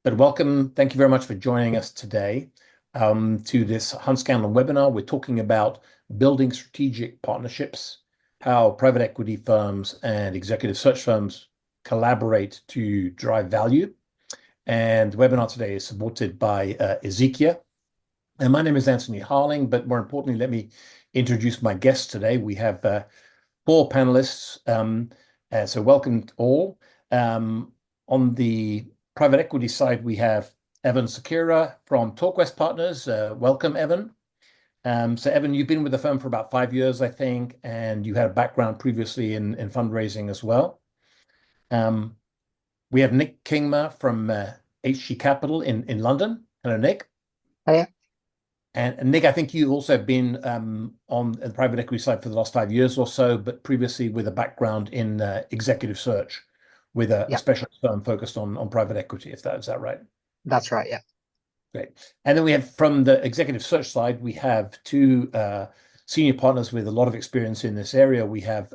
But welcome. Thank you very much for joining us today to this Hann webinar. We're talking about building strategic partnerships, how private equity firms and executive search firms collaborate to drive value. And the webinar today is supported by Ezekia. And my name is Anthony Harling, but more importantly, let me introduce my guests today. We have four panelists, so welcome all. On the private equity side, we have Evan Sequeira from TorQuest Partners. Welcome, Evan. So Evan, you've been with the firm for about 5 years, I think, and you had a background previously in fundraising as well. We have Nick Kingma from HG Capital in London. Hello, Nick. Hey. And Nick, I think you've also been on the private equity side for the last 5 years or so, but previously with a background in executive search with a Yeah, specialist firm focused on private equity, if is that right? that's right. Yeah. Great. And then we have from the executive search side, we have two senior partners with a lot of experience in this area. We have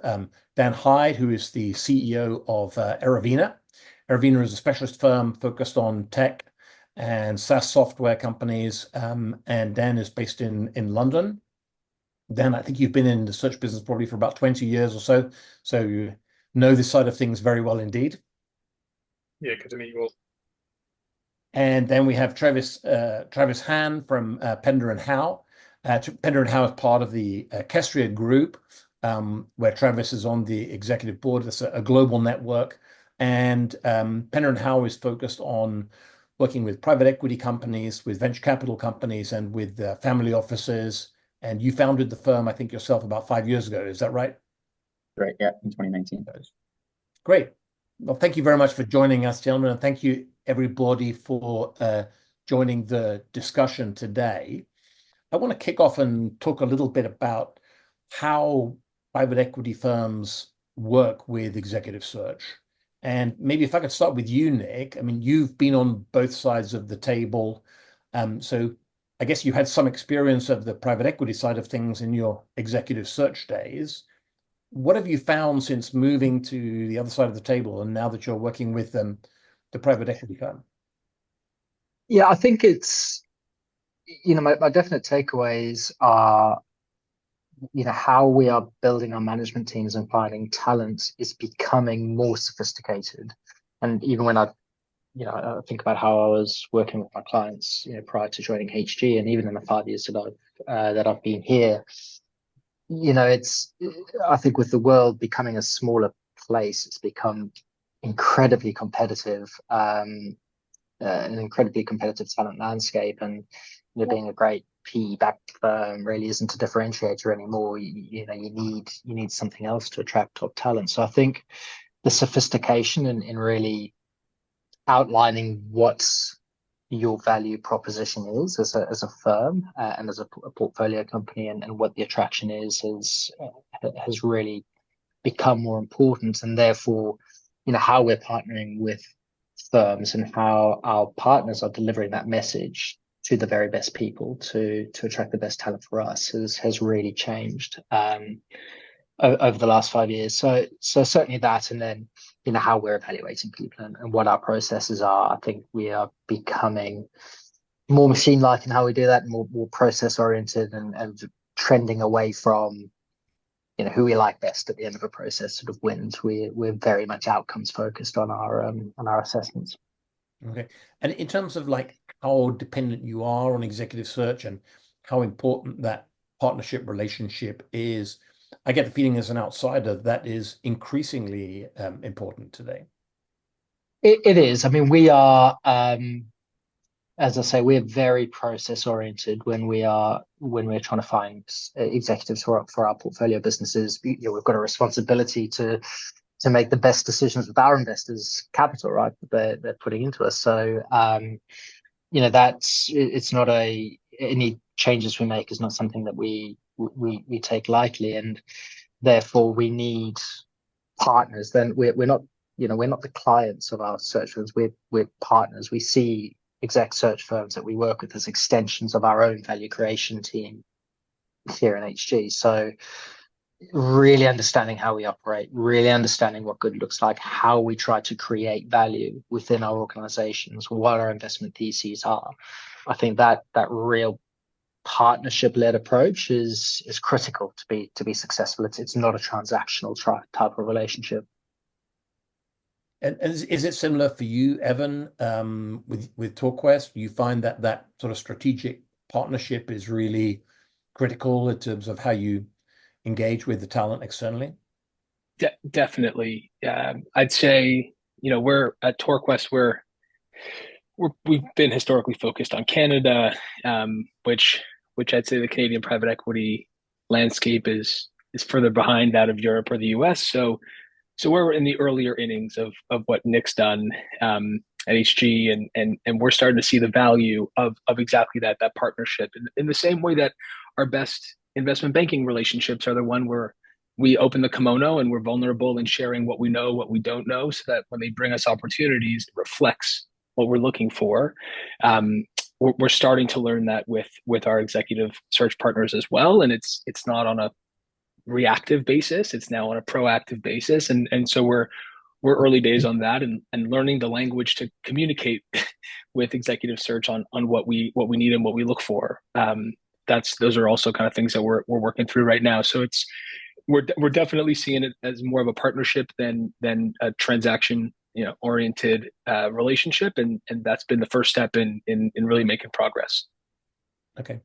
Dan Hyde, who is the CEO of Erevena. Erevena is a specialist firm focused on tech and SaaS software companies, and Dan is based in London. Dan, I think you've been in the search business probably for about 20 years or so you know this side of things very well indeed. Yeah, good to meet you all. And then we have Travis Hann from Pender and Howe. Pender and Howe is part of the Kestria group, where Travis is on the executive board. It's a global network. And Pender and Howe is focused on working with private equity companies, with venture capital companies, and with family offices. And you founded the firm, I think, yourself about 5 years ago. Is that right? Right, yeah, in 2019. Great. Well, thank you very much for joining us, gentlemen, and thank you, everybody, for joining the discussion today. I want to kick off and talk a little bit about how private equity firms work with executive search. And maybe if I could start with you, Nick. I mean, you've been on both sides of the table. So I guess you had some experience of the private equity side of things in your executive search days. What have you found since moving to the other side of the table and now that you're working with the private equity firm? Yeah, I think it's, my definite takeaways are, how we are building our management teams and finding talent is becoming more sophisticated. And even when I think about how I was working with my clients, prior to joining HG, and even in the 5 years that I've been here, I think with the world becoming a smaller place, it's become incredibly competitive, an incredibly competitive talent landscape, and being a great PE-backed firm really isn't a differentiator anymore. You need something else to attract top talent. So I think the sophistication in really outlining what your value proposition is as a firm and as a portfolio company, and what the attraction is has really become more important. And therefore, how we're partnering with firms and how our partners are delivering that message to the very best people to attract the best talent for us has really changed over the last 5 years. So certainly that, and then how we're evaluating people and what our processes are. I think we are becoming more machine-like in how we do that, and more process-oriented, and trending away from who we like best at the end of a process sort of wins. We're very much outcomes focused on our assessments. Okay. And in terms of like how dependent you are on executive search and how important that partnership relationship is, I get the feeling as an outsider that is increasingly important today. It is. I mean, we are, as I say, we're very process oriented when we're trying to find executives for our portfolio businesses. We've got a responsibility to make the best decisions with our investors' capital, right? That they're putting into us. So, it's not any changes we make is not something that we take lightly, and therefore we need partners. Then we're not the clients of our search firms. We're partners. We see exec search firms that we work with as extensions of our own value creation team here in HG. So really understanding how we operate, really understanding what good looks like, how we try to create value within our organizations, what our investment theses are. I think that real partnership-led approach is critical to be successful. It's not a transactional type of relationship. And is it similar for you, Evan, with TorQuest? You find that sort of strategic partnership is really critical in terms of how you engage with the talent externally? Definitely. I'd say, we're at TorQuest, we've been historically focused on Canada, which I'd say the Canadian private equity landscape is further behind that of Europe or the US. So we're in the earlier innings of what Nick's done at HG, and we're starting to see the value of exactly that partnership in the same way that our best investment banking relationships are the one where we open the kimono and we're vulnerable in sharing what we know, what we don't know, so that when they bring us opportunities, it reflects what we're looking for. We're starting to learn that with our executive search partners as well, and it's not on a reactive basis; it's now on a proactive basis, and so we're early days on that, and learning the language to communicate with executive search on what we need and what we look for. Those are also kind of things that we're working through right now. So we're definitely seeing it as more of a partnership than a transaction oriented relationship, and that's been the first step in really making progress. Okay.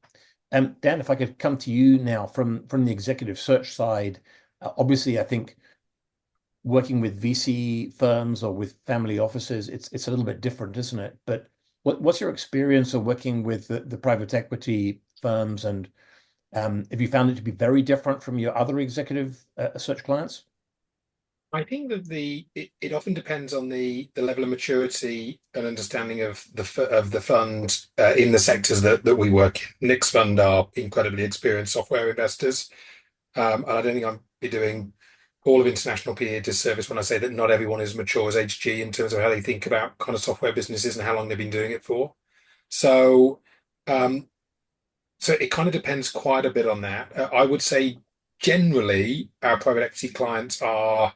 Dan, if I could come to you now from the executive search side, obviously I think working with VC firms or with family offices, it's a little bit different, isn't it? But what's your experience of working with the private equity firms, and have you found it to be very different from your other executive search clients? I think that it often depends on the level of maturity and understanding of the fund in the sectors that we work in. Nick's fund are incredibly experienced software investors, and I don't think I'm be doing all of international PE a disservice when I say that not everyone is mature as HG in terms of how they think about kind of software businesses and how long they've been doing it for. So, so it kind of depends quite a bit on that. I would say generally our private equity clients are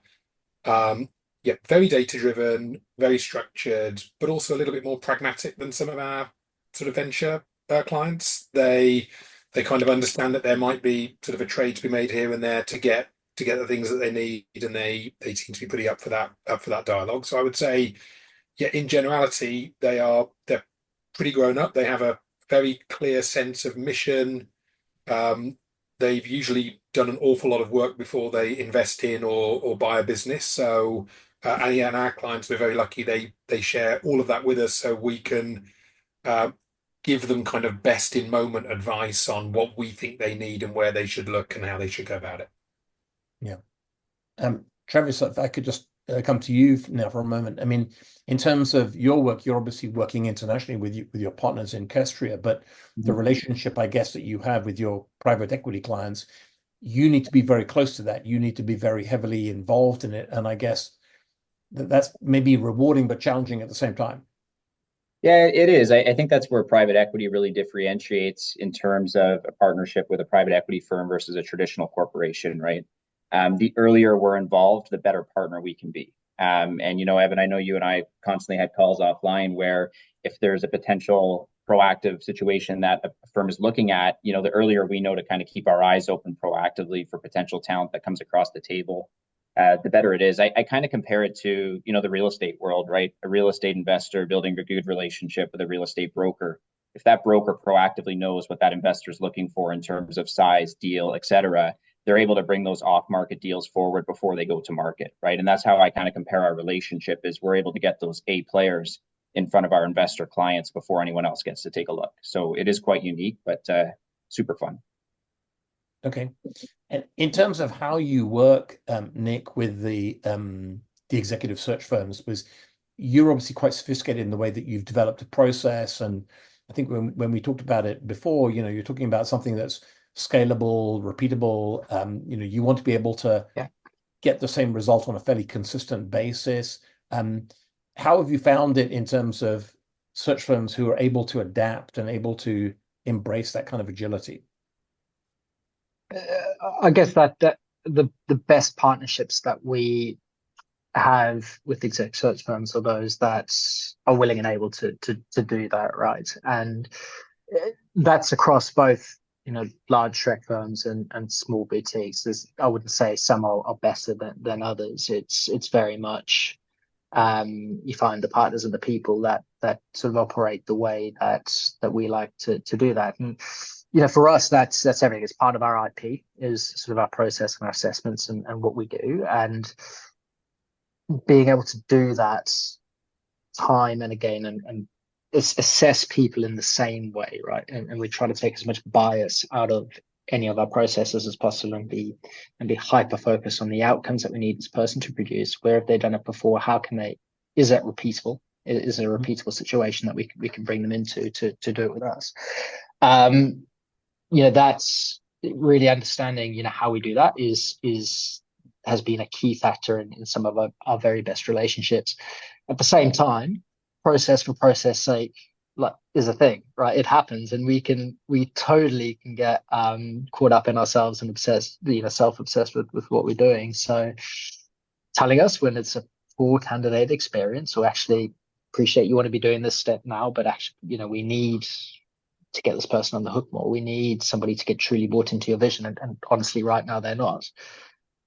very data driven, very structured, but also a little bit more pragmatic than some of our sort of venture clients. They kind of understand that there might be sort of a trade to be made here and there to get the things that they need, and they seem to be pretty up for that dialogue. So I would say, in generality, they're pretty grown up. They have a very clear sense of mission. They've usually done an awful lot of work before they invest in or buy a business. So, and our clients, we're very lucky. They share all of that with us, so we can give them kind of best in moment advice on what we think they need and where they should look and how they should go about it. Yeah. Travis, if I could just come to you now for a moment. I mean, in terms of your work, you're obviously working internationally with your partners in Kestria, but the relationship, I guess, that you have with your private equity clients, you need to be very close to that. You need to be very heavily involved in it. And I guess that's maybe rewarding but challenging at the same time. Yeah, it is. I think that's where private equity really differentiates in terms of a partnership with a private equity firm versus a traditional corporation, right? The earlier we're involved, the better partner we can be. And, Evan, I know you and I constantly had calls offline where if there's a potential proactive situation that a firm is looking at, the earlier we know to kind of keep our eyes open proactively for potential talent that comes across the table, the better it is. I kind of compare it to, the real estate world, right? A real estate investor building a good relationship with a real estate broker. If that broker proactively knows what that investor is looking for in terms of size, deal, et cetera, they're able to bring those off-market deals forward before they go to market, right? And that's how I kind of compare our relationship is we're able to get those A players in front of our investor clients before anyone else gets to take a look. So it is quite unique, but super fun. Okay. And in terms of how you work, Nick, with the executive search firms, was you're obviously quite sophisticated in the way that you've developed a process. And I think when we talked about it before, you're talking about something that's scalable, repeatable. You want to be able to get the same result on a fairly consistent basis. How have you found it in terms of search firms who are able to adapt and able to embrace that kind of agility? I guess that the best partnerships that we have with exec search firms are those that are willing and able to do that, right? And that's across both, large Shrek firms and small boutiques. I wouldn't say some are better than others. It's very much, you find the partners and the people that sort of operate the way that we like to do that. And for us, that's everything. It's part of our IP, is sort of our process and our assessments and what we do, and being able to do that time and again and assess people in the same way, right? And we try to take as much bias out of any of our processes as possible, and be hyper focused on the outcomes that we need this person to produce. Where have they done it before? How can they? Is that repeatable? Is it a repeatable situation that we can bring them into to do it with us? That's really understanding. How we do that has been a key factor in some of our very best relationships. At the same time, process for process sake, is a thing, right? It happens, and we totally can get caught up in ourselves and obsessed, self-obsessed with what we're doing. So telling us when it's a poor candidate experience, or actually appreciate you want to be doing this step now, but actually, we need to get this person on the hook more. We need somebody to get truly bought into your vision, and honestly, right now they're not.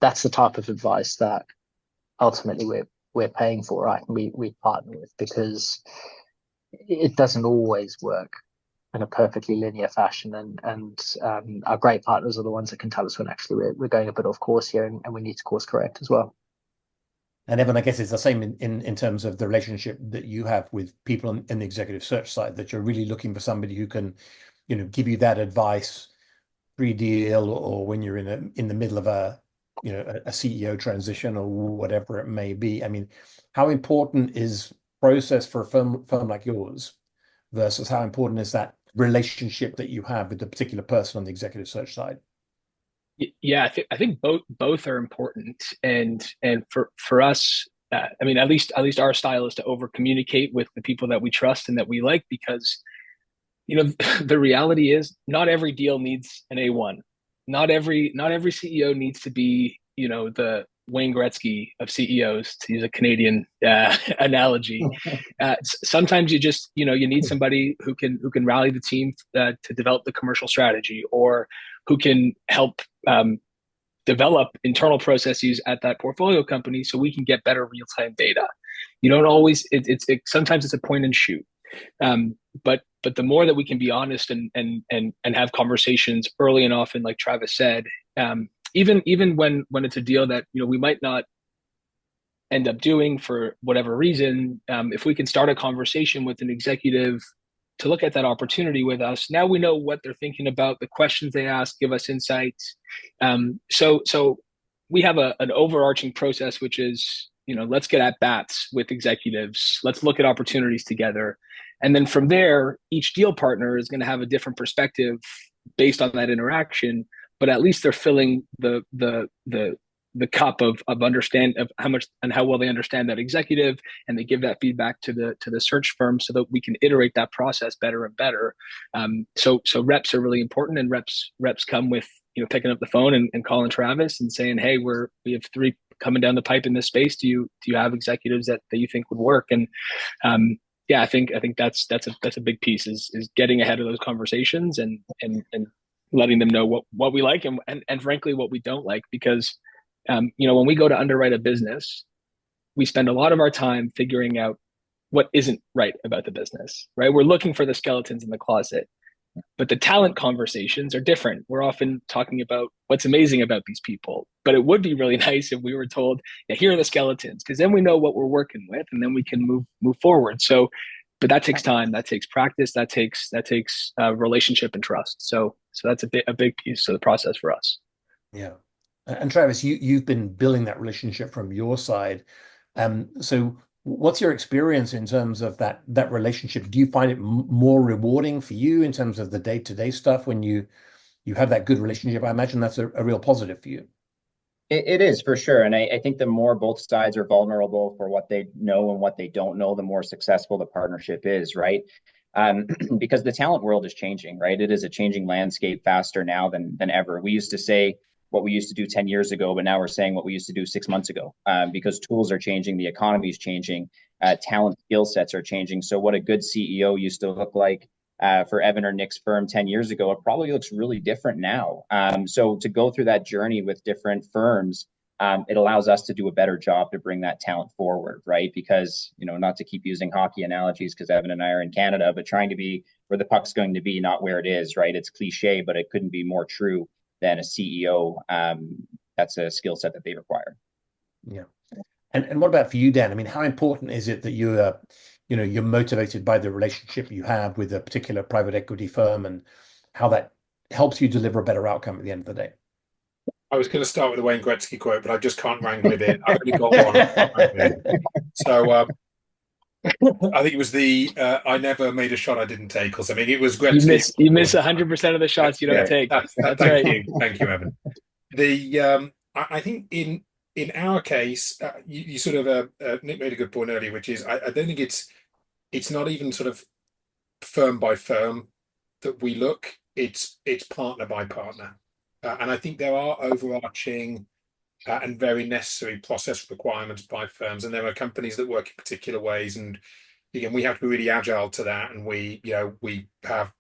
That's the type of advice that ultimately we're paying for, right? And we partner with, because it doesn't always work in a perfectly linear fashion, and our great partners are the ones that can tell us when actually we're going a bit off course here, and we need to course correct as well. And Evan, I guess it's the same in terms of the relationship that you have with people in the executive search side, that you're really looking for somebody who can, give you that advice pre-deal, or when you're in the middle of a CEO transition or whatever it may be. I mean, how important is process for a firm like yours versus how important is that relationship that you have with the particular person on the executive search side? Yeah, I think both are important, and for us, I mean, at least our style is to over communicate with the people that we trust and that we like, because the reality is not every deal needs an A1. Not every CEO needs to be the Wayne Gretzky of CEOs, to use a Canadian analogy. Sometimes you just you need somebody who can rally the team to develop the commercial strategy, or who can help develop internal processes at that portfolio company, so we can get better real-time data. You don't always. Sometimes it's a point and shoot. But the more that we can be honest and have conversations early and often, like Travis said, even when it's a deal that we might not end up doing for whatever reason, if we can start a conversation with an executive to look at that opportunity with us, now we know what they're thinking about, the questions they ask give us insights. So we have an overarching process, which is let's get at bats with executives, let's look at opportunities together. And then from there, each deal partner is going to have a different perspective based on that interaction, but at least they're filling the cup of understand of how much and how well they understand that executive, and they give that feedback to the search firm, so that we can iterate that process better and better. So reps are really important, and reps come with picking up the phone and calling Travis and saying, hey, we have 3 coming down the pipe in this space. Do you have executives that you think would work? And yeah, I think that's a big piece, is getting ahead of those conversations and letting them know what we like and frankly what we don't like, because when we go to underwrite a business, we spend a lot of our time figuring out what isn't right about the business, right? We're looking for the skeletons in the closet, but the talent conversations are different. We're often talking about what's amazing about these people, but it would be really nice if we were told, yeah, here are the skeletons, because then we know what we're working with, and then we can move forward. So, but that takes time, that takes practice, that takes relationship and trust. So that's a big piece of the process for us. Yeah. And Travis, you've been building that relationship from your side. So what's your experience in terms of that relationship? Do you find it more rewarding for you in terms of the day-to-day stuff when you have that good relationship? I imagine that's a real positive for you. It is, for sure. And I think the more both sides are vulnerable for what they know and what they don't know, the more successful the partnership is, right? Because the talent world is changing, right? It is a changing landscape faster now than ever. We used to say, what we used to do 10 years ago, but now we're saying what we used to do 6 months ago, because tools are changing, the economy is changing, talent skill sets are changing. So what a good CEO used to look like for Evan or Nick's firm 10 years ago, it probably looks really different now. So to go through that journey with different firms, it allows us to do a better job to bring that talent forward, right? Because, not to keep using hockey analogies, because Evan and I are in Canada, but trying to be where the puck's going to be, not where it is, right? It's cliche, but it couldn't be more true than a CEO. That's a skill set that they require. Yeah. And what about for you, Dan? I mean, how important is it that you're motivated by the relationship you have with a particular private equity firm, and how that helps you deliver a better outcome at the end of the day? I was going to start with the Wayne Gretzky quote, but I just can't wrangle it in. I've only got one. So I think it was I never made a shot I didn't take or something. It was Gretzky. You miss 100% of the shots you don't take. That's thank right. Thank you, Evan. I think in our case, you sort of Nick made a good point earlier, which is I don't think it's not even sort of firm by firm that we look. It's partner by partner, and I think there are overarching and very necessary process requirements by firms, and there are companies that work in particular ways, and again, we have to be really agile to that, and we have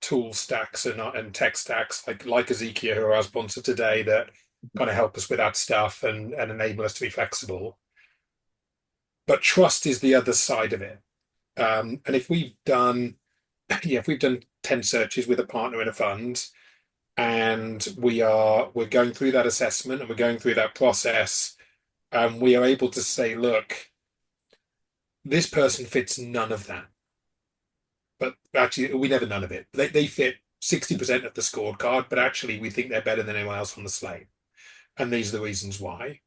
tool stacks and tech stacks like Ezekia, who are our sponsor today, that kind of help us with that stuff and enable us to be flexible. But trust is the other side of it, and if we've done 10 searches with a partner in a fund, and we're going through that assessment and we're going through that process, and we are able to say, look, this person fits none of that, but actually we never none of it. They fit 60% of the scorecard, but actually we think they're better than anyone else on the slate, and these are the reasons why.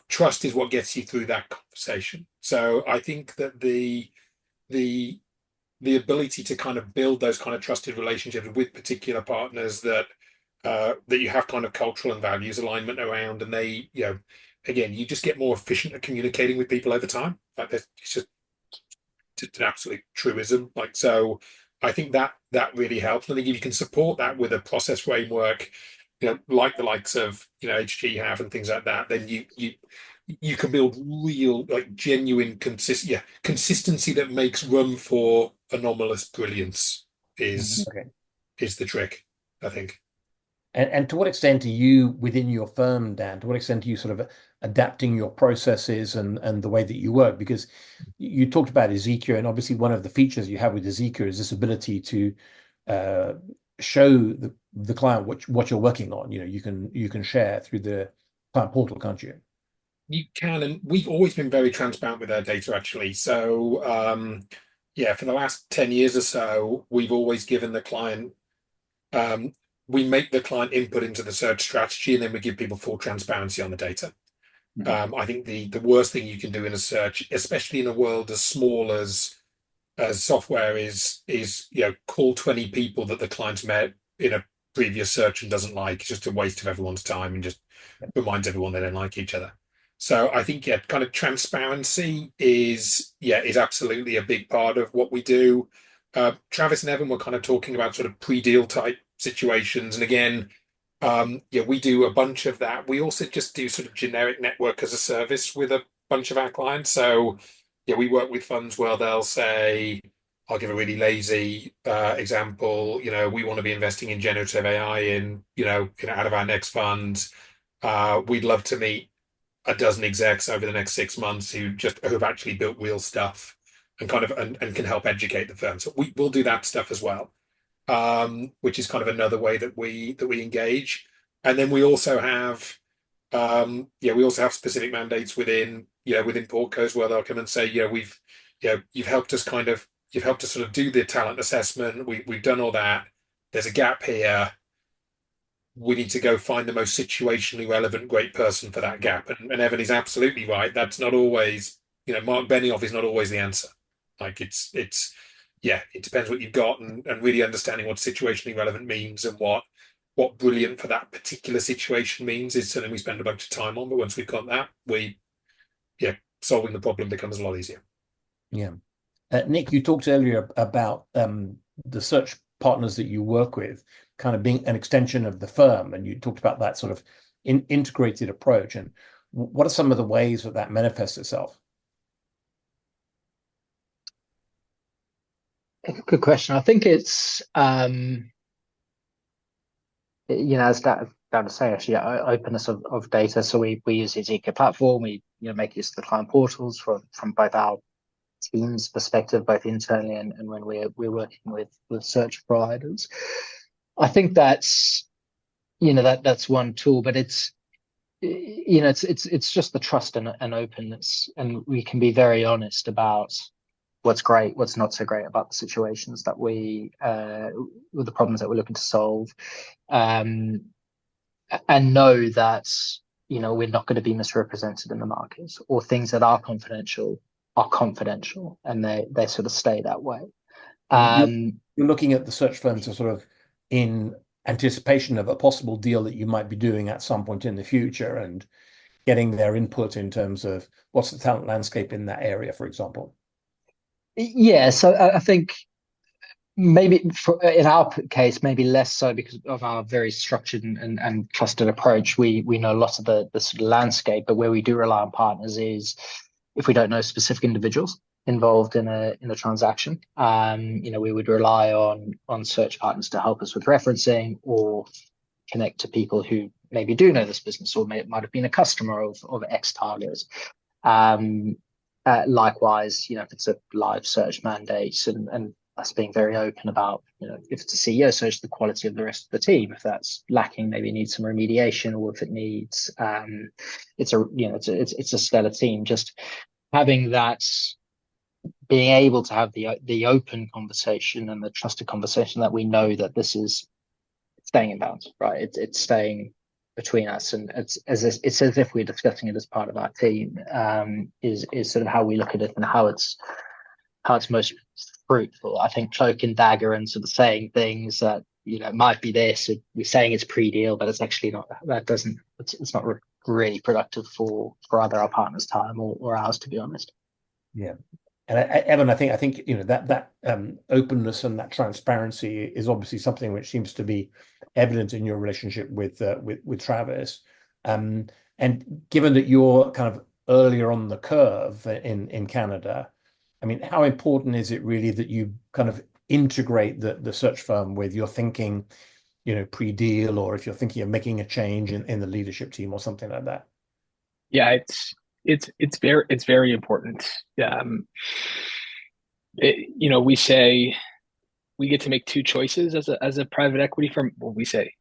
Trust is what gets you through that conversation. So I think that the ability to kind of build those kind of trusted relationships with particular partners that you have kind of cultural and values alignment around, and they, again, you just get more efficient at communicating with people over time. It's just an absolute truism. So I think that really helps. And I think if you can support that with a process framework, like the likes of HG have and things like that, then you can build real, genuine consistency that makes room for anomalous brilliance is the trick, I think. And to what extent are you, within your firm, Dan, to what extent are you sort of adapting your processes and the way that you work? Because you talked about Ezekia, and obviously one of the features you have with Ezekia is this ability to show the client what you're working on. You can share through the client portal, can't you? You can, and we've always been very transparent with our data, actually. So for the last 10 years or so, we've always given the client, we make the client input into the search strategy, and then we give people full transparency on the data. Mm-hmm. I think the worst thing you can do in a search, especially in a world as small as software is call 20 people that the client's met in a previous search and doesn't like. It's just a waste of everyone's time and just reminds everyone they don't like each other. So I think, kind of transparency is absolutely a big part of what we do. Travis and Evan were kind of talking about sort of pre-deal type situations. And again, we do a bunch of that. We also just do sort of generic network as a service with a bunch of our clients. So we work with funds where they'll say, I'll give a really lazy example. We want to be investing in generative AI in out of our next fund. We'd love to meet a dozen execs over the next 6 months who have actually built real stuff and kind of and can help educate the firm. So we'll do that stuff as well, which is kind of another way that we engage. And then we also have specific mandates within portcos where they'll come and say, you've helped us sort of do the talent assessment. We've done all that. There's a gap here. We need to go find the most situationally relevant great person for that gap. And Evan is absolutely right. That's not always, Mark Benioff is not always the answer. It depends what you've got, and really understanding what situationally relevant means and what brilliant for that particular situation means is something we spend a bunch of time on. But once we've got that, solving the problem becomes a lot easier. Yeah. Nick, you talked earlier about the search partners that you work with kind of being an extension of the firm, and you talked about that sort of integrated approach. And what are some of the ways that manifests itself? Good question. I think it's as Dan was saying, actually, openness of data. So we use the Ezekia platform. We make use of the client portals from both our team's perspective, both internally and when we're working with search providers. I think that's that's one tool, but it's just the trust and openness, and we can be very honest about what's great, what's not so great about the situations that with the problems that we're looking to solve, and know that we're not going to be misrepresented in the markets, or things that are confidential, and they sort of stay that way. You're looking at the search firms as sort of in anticipation of a possible deal that you might be doing at some point in the future, and getting their input in terms of what's the talent landscape in that area, for example. Yeah, so I think maybe in our case, maybe less so because of our very structured and trusted approach. We know a lot of the sort of landscape, but where we do rely on partners is if we don't know specific individuals involved in a transaction. We would rely on search partners to help us with referencing, or connect to people who maybe do know this business, or might have been a customer of X target. Likewise, if it's a live search mandate, and us being very open about, if it's a CEO search, the quality of the rest of the team. If that's lacking, maybe needs some remediation, or if it needs, it's a stellar team. Just having that, being able to have the open conversation and the trusted conversation that we know that this is staying in bounds, right? It's staying between us, and it's as if we're discussing it as part of our team. Is sort of how we look at it, and how it's most fruitful. I think cloak and dagger and sort of saying things that it might be this, we're saying it's pre-deal, but it's actually not. It's not really productive for either our partners' time or ours, to be honest. Yeah. And Evan, I think that openness and that transparency is obviously something which seems to be evident in your relationship with Travis. And given that you're kind of earlier on the curve in Canada, I mean, how important is it really that you kind of integrate the search firm with your thinking, pre-deal, or if you're thinking of making a change in the leadership team or something like that? Yeah, it's very important. We say we get to make two choices as a private equity firm. Well, we say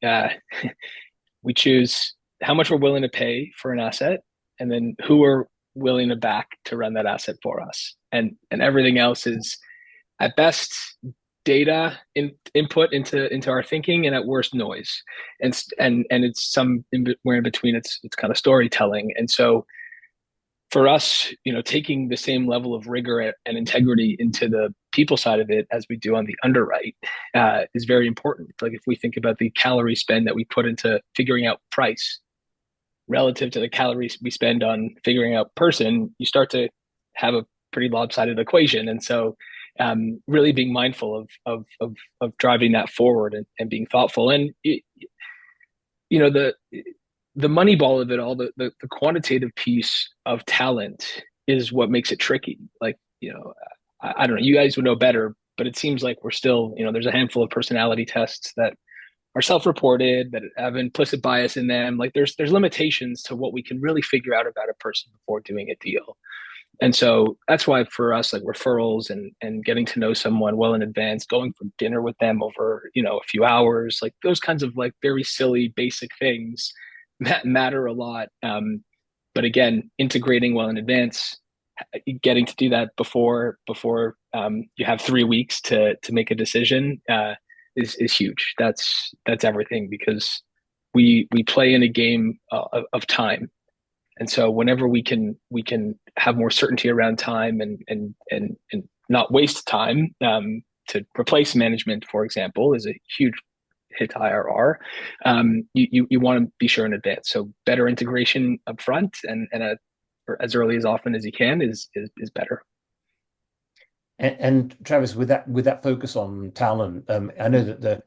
we choose how much we're willing to pay for an asset, and then who we're willing to back to run that asset for us, and everything else is at best data input into our thinking, and at worst noise, and it's somewhere in between. It's kind of storytelling. And so for us, taking the same level of rigor and integrity into the people side of it as we do on the underwrite is very important. Like, if we think about the calorie spend that we put into figuring out price relative to the calories we spend on figuring out person, you start to have a pretty lopsided equation. And so really being mindful of driving that forward and being thoughtful. And the money ball of it all, the quantitative piece of talent is what makes it tricky. Like, I don't know, you guys would know better, but it seems like we're still, there's a handful of personality tests that are self-reported, that have implicit bias in them. Like, there's limitations to what we can really figure out about a person before doing a deal. And so that's why for us, like, referrals and getting to know someone well in advance, going for dinner with them over, a few hours, like those kinds of like very silly, basic things matter a lot. But again, integrating well in advance, getting to do that before you have 3 weeks to make a decision is huge. That's everything, because we play in a game of time. And so whenever we can have more certainty around time and not waste time, to replace management, for example, is a huge hit to IRR. You want to be sure in advance. So better integration up front and as early as often as you can is better. And Travis, with that focus on talent, I know that the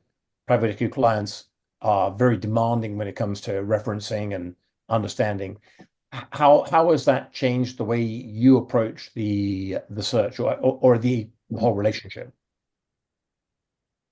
private equity clients are very demanding when it comes to referencing and understanding. How has that changed the way you approach the search or the whole relationship?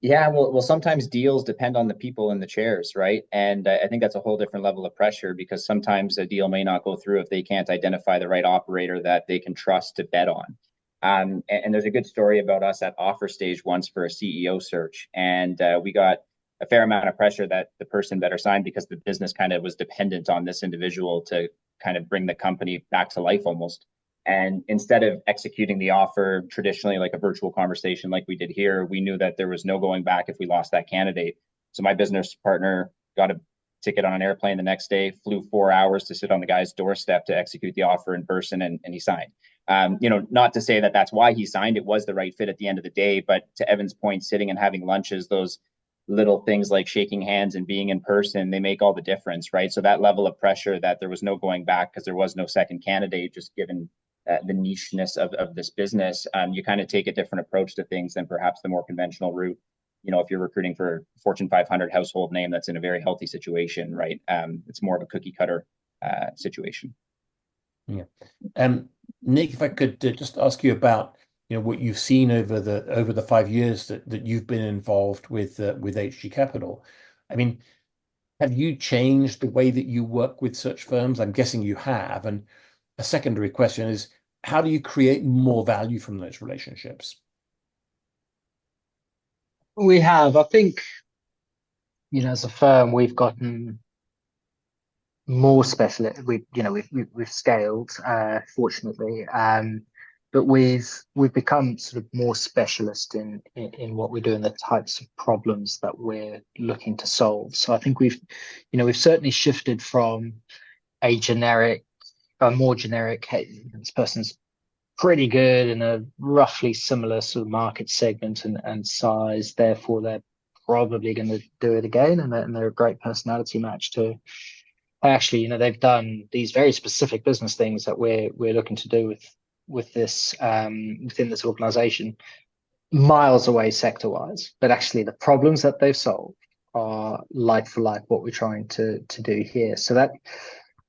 Yeah, well, sometimes deals depend on the people in the chairs, right? And I think that's a whole different level of pressure because sometimes a deal may not go through if they can't identify the right operator that they can trust to bet on. And there's a good story about us at offer stage once for a CEO search, and we got a fair amount of pressure that the person better sign because the business kind of was dependent on this individual to kind of bring the company back to life almost. And instead of executing the offer traditionally like a virtual conversation like we did here, we knew that there was no going back if we lost that candidate. So my business partner got a ticket on an airplane the next day, flew 4 hours to sit on the guy's doorstep to execute the offer in person, and he signed. Not to say that that's why he signed. It was the right fit at the end of the day. But to Evan's point, sitting and having lunches, those little things like shaking hands and being in person, they make all the difference, right? So that level of pressure that there was no going back because there was no second candidate, just given the nicheness of this business, you kind of take a different approach to things than perhaps the more conventional route. If you're recruiting for Fortune 500 household name that's in a very healthy situation, right? It's more of a cookie cutter situation. Yeah. Nick, if I could just ask you about what you've seen over the 5 years that you've been involved with HG Capital. I mean, have you changed the way that you work with search firms? I'm guessing you have. And a secondary question is, how do you create more value from those relationships? We have, I think, as a firm, we've gotten more specialist. We've scaled, fortunately, but we've become sort of more specialist in what we do and the types of problems that we're looking to solve. So I think we've certainly shifted from a more generic, hey, this person's pretty good in a roughly similar sort of market segment and size, therefore they're probably going to do it again, and they're a great personality match to actually, they've done these very specific business things that we're looking to do with this within this organization, miles away sector wise, but actually the problems that they've solved are like for like what we're trying to do here. So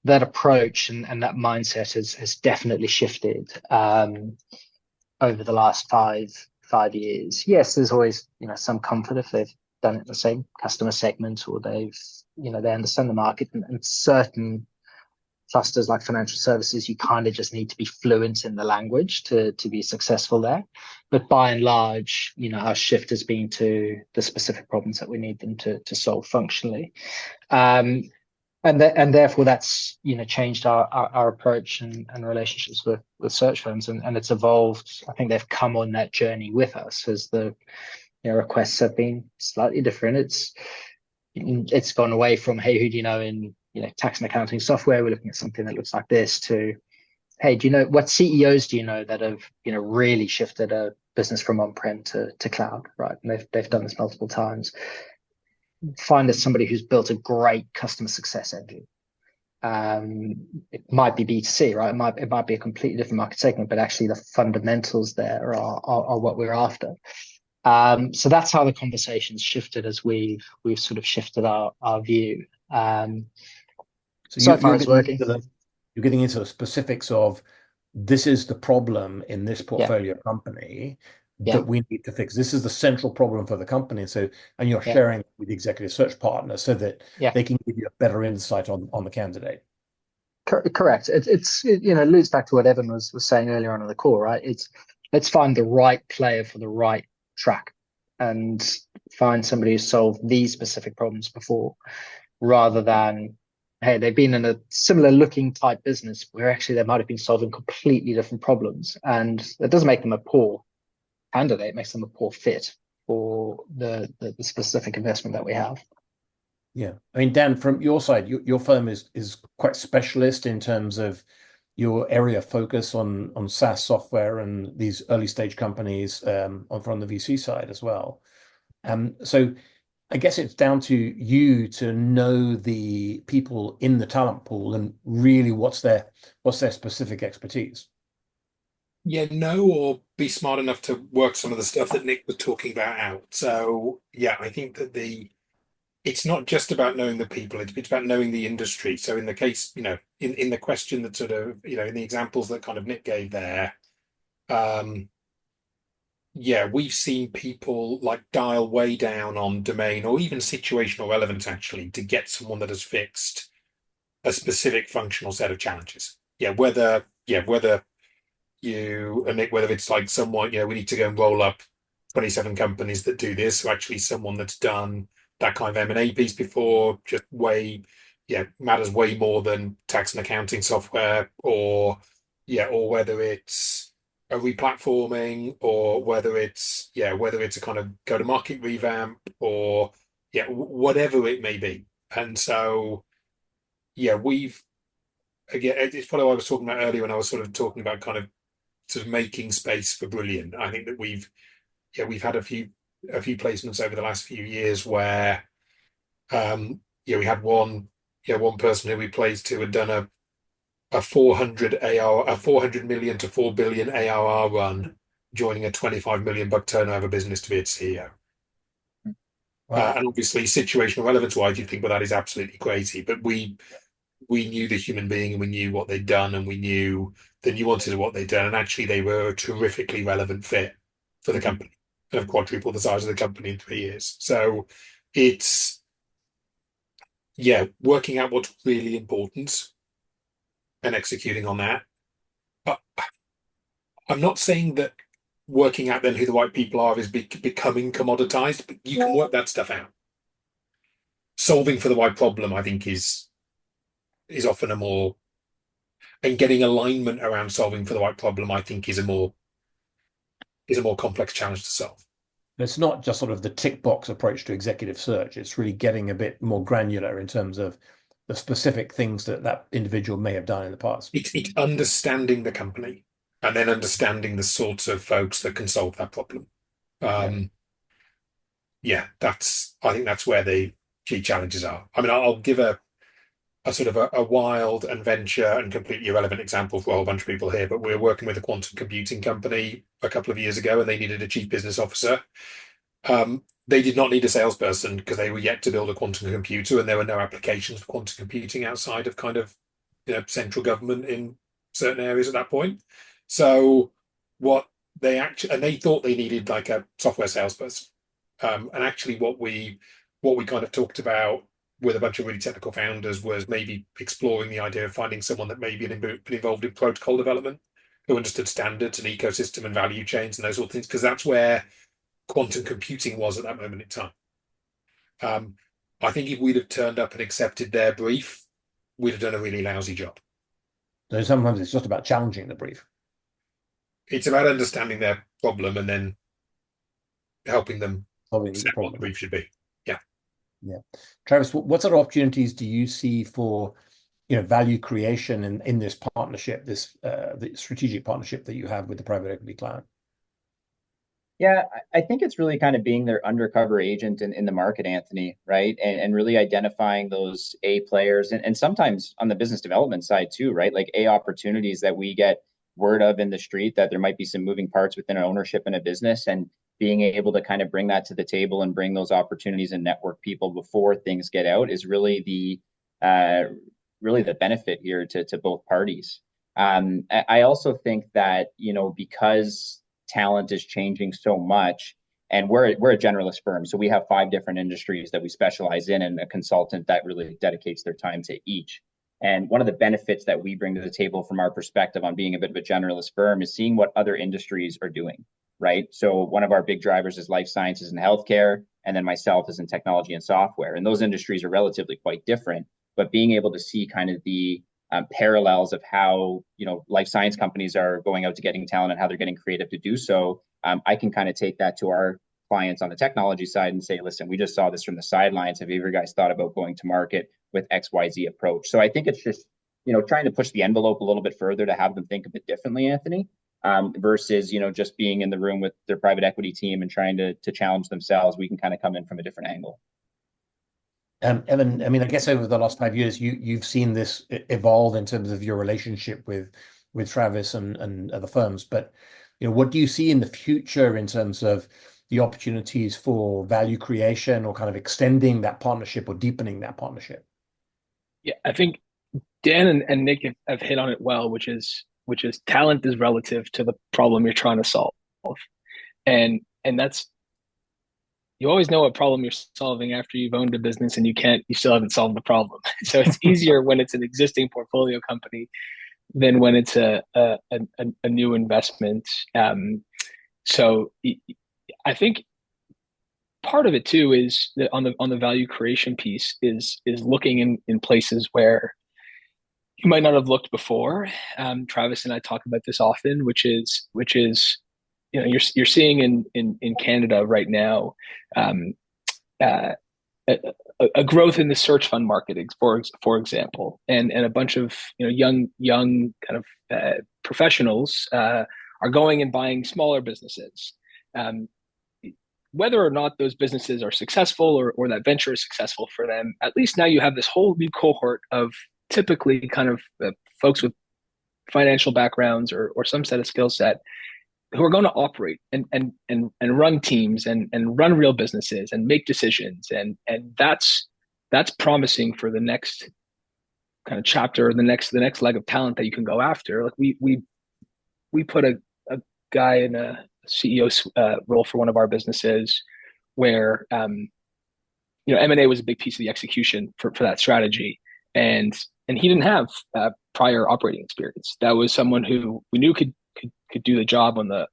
that approach and that mindset has definitely shifted over the last five years. Yes, there's always some comfort if they've done it in the same customer segment, or they understand the market, and certain clusters like financial services, you kind of just need to be fluent in the language to be successful there. But by and large, our shift has been to the specific problems that we need them to solve functionally. And therefore that's changed our approach and relationships with search firms, and it's evolved. I think they've come on that journey with us as the requests have been slightly different. It's gone away from, hey, who do you know in tax and accounting software? We're looking at something that looks like this, to, hey, do you know what CEOs do you know that have really shifted a business from on-prem to cloud, right? And they've done this multiple times. Find us somebody who's built a great customer success engine. It might be B2C, right? It might be a completely different market segment, but actually the fundamentals there are what we're after. So that's how the conversation's shifted as we've sort of shifted our view. So far it's working. You're getting into the specifics of, this is the problem in this portfolio company that we need to fix. This is the central problem for the company. And you're sharing with the executive search partner so that they can give you a better insight on the candidate. Correct. It alludes back to what Evan was saying earlier on in the call, right? Let's find the right player for the right track and find somebody who's solved these specific problems before, rather than, hey, they've been in a similar looking type business where actually they might have been solving completely different problems, and that doesn't make them a poor candidate, it makes them a poor fit for the specific investment that we have. Yeah, I mean, Dan, from your side, your firm is quite specialist in terms of your area of focus on SaaS software and these early stage companies from the VC side as well. So I guess it's down to you to know the people in the talent pool and really what's their specific expertise. Yeah, know or be smart enough to work some of the stuff that Nick was talking about out. So yeah, I think that it's not just about knowing the people, it's about knowing the industry. So in the case, in the question that sort of, in the examples that kind of Nick gave there, um, yeah, we've seen people like dial way down on domain or even situational relevance actually to get someone that has fixed a specific functional set of challenges. Whether you and Nick, whether it's like someone, we need to go and roll up 27 companies that do this, so actually someone that's done that kind of M&A piece before, just matters way more than tax and accounting software, or whether it's a replatforming, or whether it's a kind of go-to-market revamp, or whatever it may be. And so we've again, it's probably what I was talking about earlier when I was sort of talking about kind of sort of making space for brilliant. I think that we've had a few placements over the last few years where we had one person who we placed who had done a 400 million to 4 billion ARR run, joining a 25 million buck turnover business to be its CEO. Wow. And obviously situational relevance wise, you think, well, that is absolutely crazy, but we knew the human being, and we knew what they'd done, and we knew the nuances of what they'd done, and actually they were a terrifically relevant fit for the company and have quadrupled the size of the company in 3 years. So it's working out what's really important and executing on that. But I'm not saying that working out then who the right people are is becoming commoditized, but you can work that stuff out. Solving for the right problem, I think, is often and getting alignment around solving for the right problem, I think, is a more complex challenge to solve. It's not just sort of the tick box approach to executive search. It's really getting a bit more granular in terms of the specific things that individual may have done in the past. It's understanding the company and then understanding the sorts of folks that can solve that problem. I think that's where the key challenges are. I mean, I'll give a sort of a wild and venture and completely irrelevant example for a whole bunch of people here, but we were working with a quantum computing company a couple of years ago, and they needed a chief business officer. They did not need a salesperson because they were yet to build a quantum computer, and there were no applications for quantum computing outside of kind of central government in certain areas at that point. So they thought they needed like a software salesperson. And actually what we kind of talked about with a bunch of really technical founders was maybe exploring the idea of finding someone that maybe had been involved in protocol development, who understood standards and ecosystem and value chains and those sort of things, because that's where quantum computing was at that moment in time. I think if we'd have turned up and accepted their brief, we'd have done a really lousy job. So sometimes it's just about challenging the brief. It's about understanding their problem and then helping them set what the brief should be. Yeah. Travis, what sort of opportunities do you see for value creation in this partnership, the strategic partnership that you have with the private equity client? Yeah, I think it's really kind of being their undercover agent in the market, Anthony, right? And really identifying those A players and sometimes on the business development side too, right? Like A opportunities that we get word of in the street that there might be some moving parts within an ownership in a business, and being able to kind of bring that to the table and bring those opportunities and network people before things get out is really the benefit here to both parties. I also think that, because talent is changing so much, and we're a generalist firm, so we have 5 different industries that we specialize in, and a consultant that really dedicates their time to each. And one of the benefits that we bring to the table from our perspective on being a bit of a generalist firm is seeing what other industries are doing, right? So one of our big drivers is life sciences and healthcare, and then myself is in technology and software. And those industries are relatively quite different, but being able to see kind of the parallels of how life science companies are going out to getting talent and how they're getting creative to do so, I can kind of take that to our clients on the technology side and say, listen, we just saw this from the sidelines. Have you guys thought about going to market with XYZ approach? So I think it's just trying to push the envelope a little bit further to have them think a bit differently, Anthony, versus just being in the room with their private equity team and trying to challenge themselves. We can kind of come in from a different angle. Evan, I mean, I guess over the last 5 years, you've seen this evolve in terms of your relationship with with Travis and other firms. But what do you see in the future in terms of the opportunities for value creation or kind of extending that partnership or deepening that partnership? Yeah, I think Dan and Nick have hit on it well, which is talent is relative to the problem you're trying to solve. And that's, you always know what problem you're solving after you've owned a business and you still haven't solved the problem. So it's easier when it's an existing portfolio company than when it's a new investment. So I think part of it too is that on the value creation piece is looking in places where you might not have looked before. Travis and I talk about this often, which is you're seeing in Canada right now uh, a growth in the search fund market, for example, and a bunch of young kind of professionals are going and buying smaller businesses. Whether or not those businesses are successful or that venture is successful for them, at least now you have this whole new cohort of typically kind of folks with financial backgrounds or some set of skill set who are going to operate and run teams and run real businesses and make decisions. And that's promising for the next kind of chapter, the next leg of talent that you can go after. Like we put a guy in a CEO role for one of our businesses where M&A was a big piece of the execution for that strategy, and he didn't have prior operating experience. That was someone who we knew could do the job on the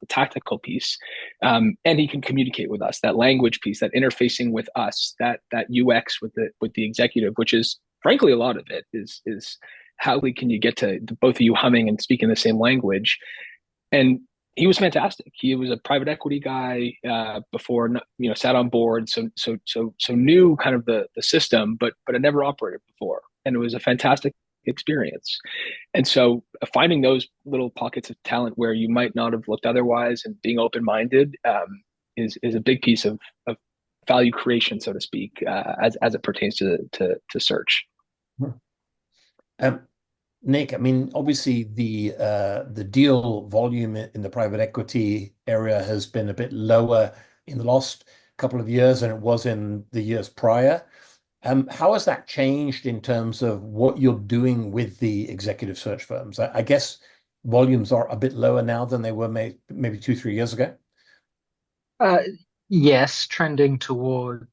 tactical piece, and he can communicate with us. That language piece, that interfacing with us, that UX with the executive, which is frankly a lot of it is how can you get to both of you humming and speaking the same language. And he was fantastic. He was a private equity guy before, sat on board, so knew kind of the system, but had never operated before, and it was a fantastic experience. And so finding those little pockets of talent where you might not have looked otherwise and being open-minded is a big piece of value creation, so to speak, as it pertains to search. Nick, I mean, obviously the deal volume in the private equity area has been a bit lower in the last couple of years than it was in the years prior. How has that changed in terms of what you're doing with the executive search firms? I guess volumes are a bit lower now than they were maybe 2-3 years ago. Yes, trending toward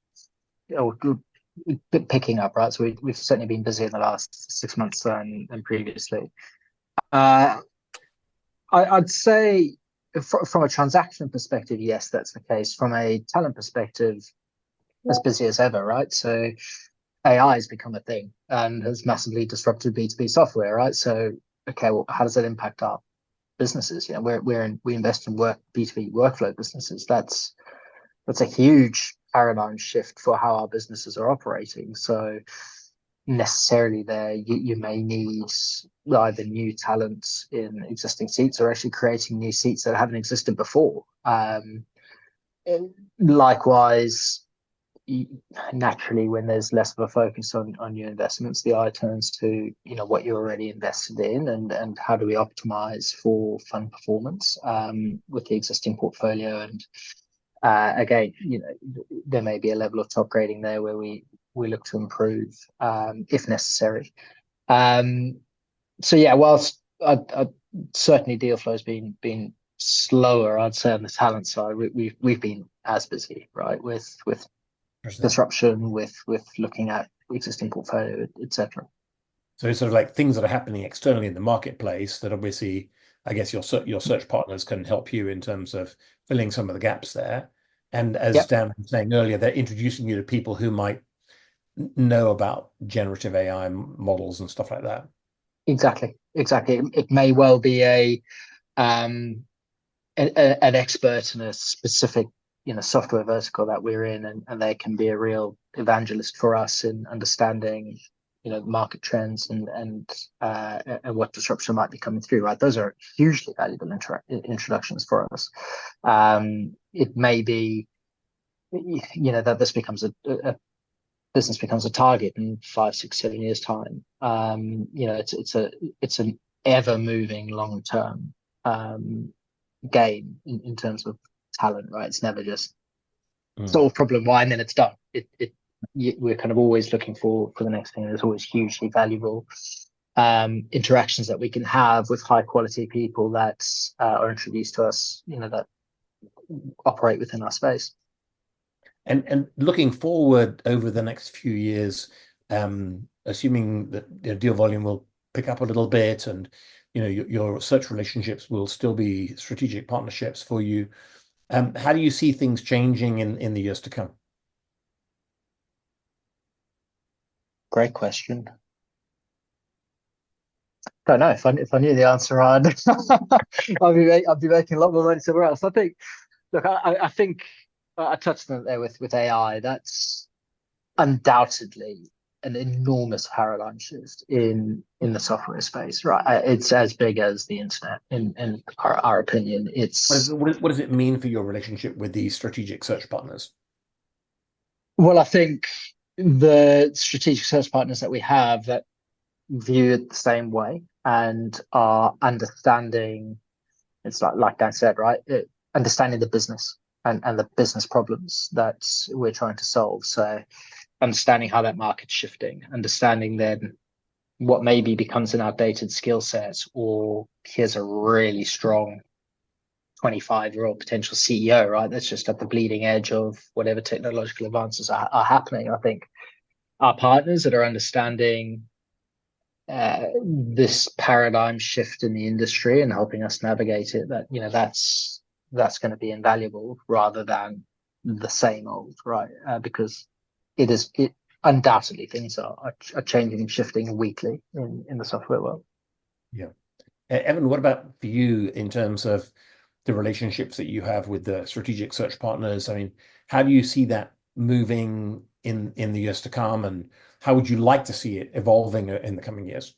picking up, right? So we've certainly been busy in the last 6 months than previously. I'd say from a transaction perspective, yes, that's the case. From a talent perspective, as busy as ever, right? So AI has become a thing and has massively disrupted B2B software, right? So, okay, well, how does that impact our businesses? We invest in B2B workflow businesses. That's a huge paradigm shift for how our businesses are operating. So necessarily there, you may need either new talent in existing seats or actually creating new seats that haven't existed before. Likewise, naturally, when there's less of a focus on new investments, the eye turns to what you're already invested in and how do we optimize for fund performance with the existing portfolio. And again, there may be a level of top grading there where we look to improve if necessary. So yeah, whilst certainly deal flow has been slower, I'd say on the talent side, we've been as busy, right, with disruption, with looking at existing portfolio, etc. So it's sort of like things that are happening externally in the marketplace that obviously, I guess your search partners can help you in terms of filling some of the gaps there. And as Dan was saying earlier, they're introducing you to people who might know about generative AI models and stuff like that. Exactly. It may well be an expert in a specific software vertical that we're in, and they can be a real evangelist for us in understanding market trends and what disruption might be coming through, right? Those are hugely valuable introductions for us. It may be that this becomes a business becomes a target in 5, 6, 7 years time. It's ever moving long term game in terms of talent, right? It's never just solve problem Y and then it's done. We're kind of always looking for the next thing. There's always hugely valuable interactions that we can have with high quality people that are introduced to us, that operate within our space. And looking forward over the next few years, assuming that deal volume will pick up a little bit, and your search relationships will still be strategic partnerships for you. How do you see things changing in the years to come? Great question. Don't know if I knew the answer, I'd be making a lot more money somewhere else. I think. Look, I think I touched on it there with AI. That's undoubtedly an enormous paradigm shift in the software space, right? It's as big as the internet, in our opinion. What does it mean for your relationship with these strategic search partners? Well, I think the strategic search partners that we have that view it the same way and are understanding, it's like Dan said, right? Understanding the business and the business problems that we're trying to solve. So understanding how that market's shifting, understanding then what maybe becomes an outdated skill set, or here's a really strong 25-year-old potential CEO, right? That's just at the bleeding edge of whatever technological advances are happening. I think our partners that are understanding this paradigm shift in the industry and helping us navigate it, that's going to be invaluable rather than the same old, right? Because it undoubtedly things are changing and shifting weekly in the software world. Yeah. Evan, what about for you in terms of the relationships that you have with the strategic search partners? I mean, how do you see that moving in the years to come, and how would you like to see it evolving in the coming years?